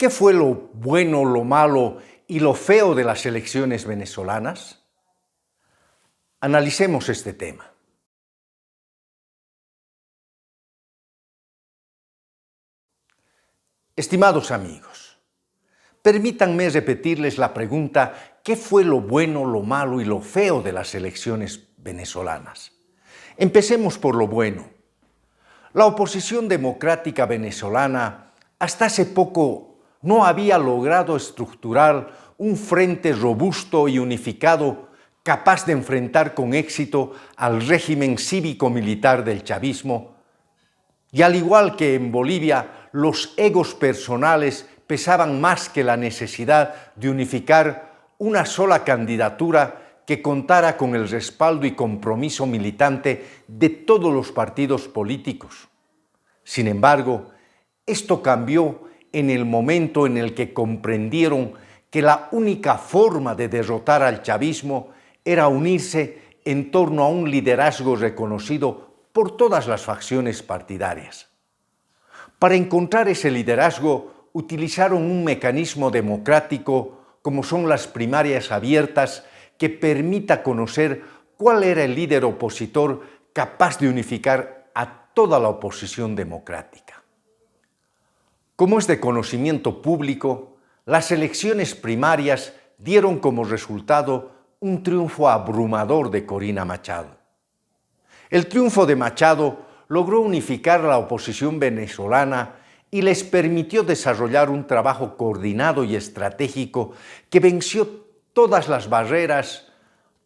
¿Qué fue lo bueno, lo malo y lo feo de las elecciones venezolanas? Analicemos este tema. Estimados amigos, permítanme repetirles la pregunta: ¿qué fue lo bueno, lo malo y lo feo de las elecciones venezolanas? Empecemos por lo bueno. La oposición democrática venezolana hasta hace poco no había logrado estructurar un frente robusto y unificado capaz de enfrentar con éxito al régimen cívico-militar del chavismo. Y al igual que en Bolivia, los egos personales pesaban más que la necesidad de unificar una sola candidatura que contara con el respaldo y compromiso militante de todos los partidos políticos. Sin embargo, esto cambió en el momento en el que comprendieron que la única forma de derrotar al chavismo era unirse en torno a un liderazgo reconocido por todas las facciones partidarias. Para encontrar ese liderazgo, utilizaron un mecanismo democrático como son las primarias abiertas, que permita conocer cuál era el líder opositor capaz de unificar a toda la oposición democrática. Como es de conocimiento público, las elecciones primarias dieron como resultado un triunfo abrumador de Corina Machado. El triunfo de Machado logró unificar a la oposición venezolana y les permitió desarrollar un trabajo coordinado y estratégico que venció todas las barreras,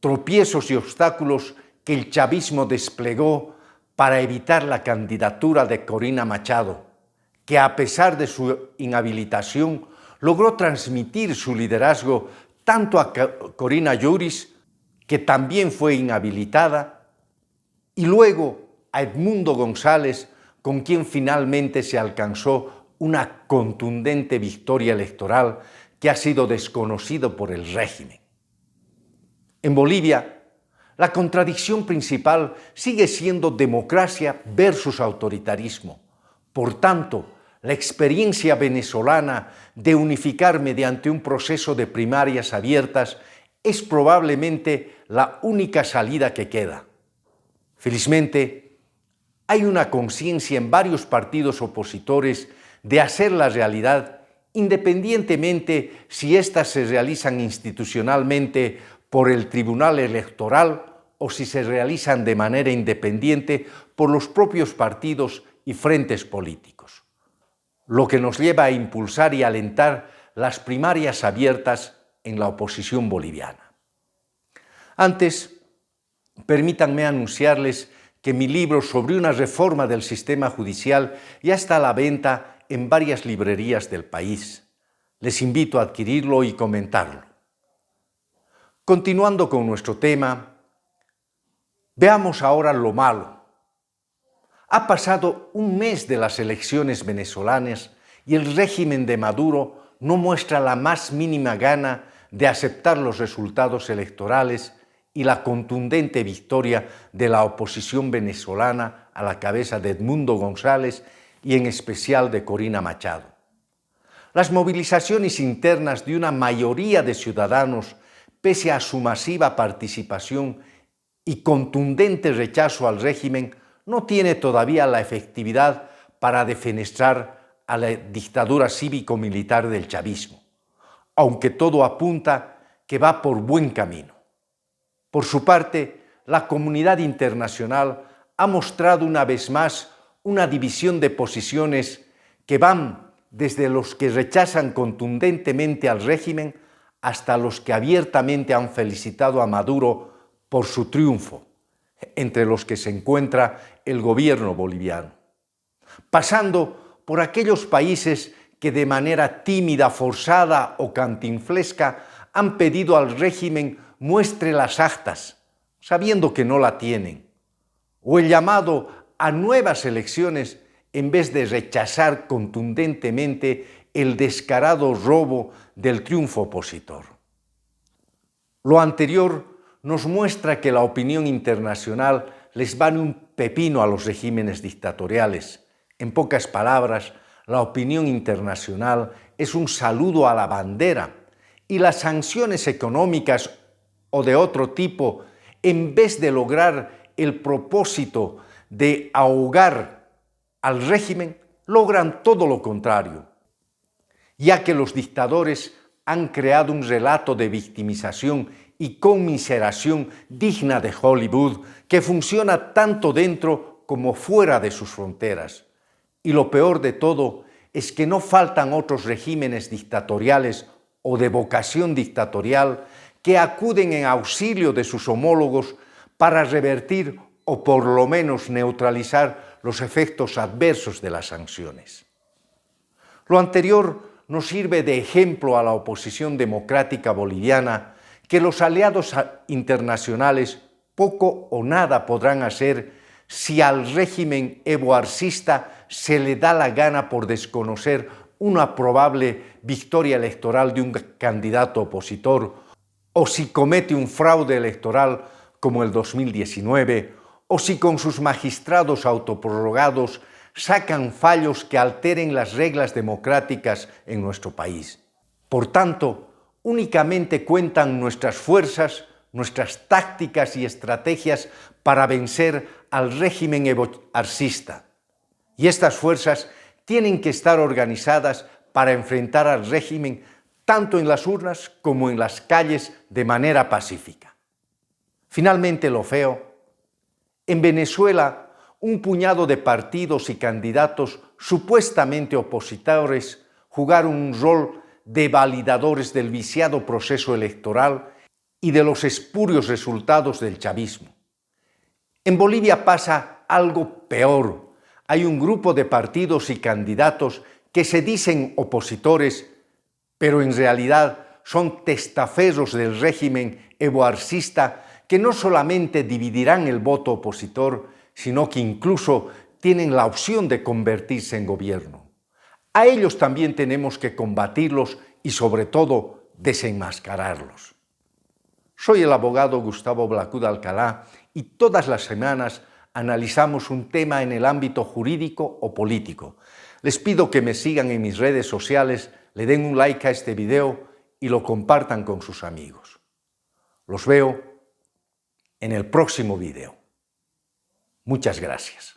tropiezos y obstáculos que el chavismo desplegó para evitar la candidatura de Corina Machado, que a pesar de su inhabilitación logró transmitir su liderazgo tanto a Corina Yuris, que también fue inhabilitada, y luego a Edmundo González, con quien finalmente se alcanzó una contundente victoria electoral que ha sido desconocido por el régimen. En Bolivia, la contradicción principal sigue siendo democracia versus autoritarismo. Por tanto, la experiencia venezolana de unificar mediante un proceso de primarias abiertas es probablemente la única salida que queda. Felizmente, hay una conciencia en varios partidos opositores de hacer la realidad, independientemente si éstas se realizan institucionalmente por el Tribunal Electoral o si se realizan de manera independiente por los propios partidos y frentes políticos, lo que nos lleva a impulsar y alentar las primarias abiertas en la oposición boliviana. Antes, permítanme anunciarles que mi libro sobre una reforma del sistema judicial ya está a la venta en varias librerías del país. Les invito a adquirirlo y comentarlo. Continuando con nuestro tema, veamos ahora lo malo. Ha pasado un mes de las elecciones venezolanas y el régimen de Maduro no muestra la más mínima gana de aceptar los resultados electorales y la contundente victoria de la oposición venezolana a la cabeza de Edmundo González y en especial de Corina Machado. Las movilizaciones internas de una mayoría de ciudadanos, pese a su masiva participación y contundente rechazo al régimen, no tiene todavía la efectividad para defenestrar a la dictadura cívico-militar del chavismo, aunque todo apunta que va por buen camino. Por su parte, la comunidad internacional ha mostrado una vez más una división de posiciones que van desde los que rechazan contundentemente al régimen hasta los que abiertamente han felicitado a Maduro por su triunfo, entre los que se encuentra el gobierno boliviano, pasando por aquellos países que de manera tímida, forzada o cantinflesca han pedido al régimen muestre las actas, sabiendo que no la tienen, o el llamado a nuevas elecciones en vez de rechazar contundentemente el descarado robo del triunfo opositor. Lo anterior nos muestra que la opinión internacional les vale un pepino a los regímenes dictatoriales. En pocas palabras, la opinión internacional es un saludo a la bandera y las sanciones económicas o de otro tipo, en vez de lograr el propósito de ahogar al régimen, logran todo lo contrario, ya que los dictadores han creado un relato de victimización y conmiseración digna de Hollywood que funciona tanto dentro como fuera de sus fronteras. Y lo peor de todo es que no faltan otros regímenes dictatoriales o de vocación dictatorial que acuden en auxilio de sus homólogos para revertir o por lo menos neutralizar los efectos adversos de las sanciones. Lo anterior nos sirve de ejemplo a la oposición democrática boliviana que los aliados internacionales poco o nada podrán hacer si al régimen evoarcista se le da la gana por desconocer una probable victoria electoral de un candidato opositor o si comete un fraude electoral como el 2019 o si con sus magistrados autoprorrogados sacan fallos que alteren las reglas democráticas en nuestro país. Por tanto, únicamente cuentan nuestras fuerzas, nuestras tácticas y estrategias para vencer al régimen evoarcista. Y estas fuerzas tienen que estar organizadas para enfrentar al régimen tanto en las urnas como en las calles de manera pacífica. Finalmente, lo feo. En Venezuela, un puñado de partidos y candidatos supuestamente opositores jugaron un rol de validadores del viciado proceso electoral y de los espurios resultados del chavismo. En Bolivia pasa algo peor. Hay un grupo de partidos y candidatos que se dicen opositores, pero en realidad son testaferros del régimen evoarcista que no solamente dividirán el voto opositor, sino que incluso tienen la opción de convertirse en gobierno. A ellos también tenemos que combatirlos y, sobre todo, desenmascararlos. Soy el abogado Gustavo Blacuda Alcalá y todas las semanas analizamos un tema en el ámbito jurídico o político. Les pido que me sigan en mis redes sociales, le den un like a este video y lo compartan con sus amigos. Los veo en el próximo video. Muchas gracias.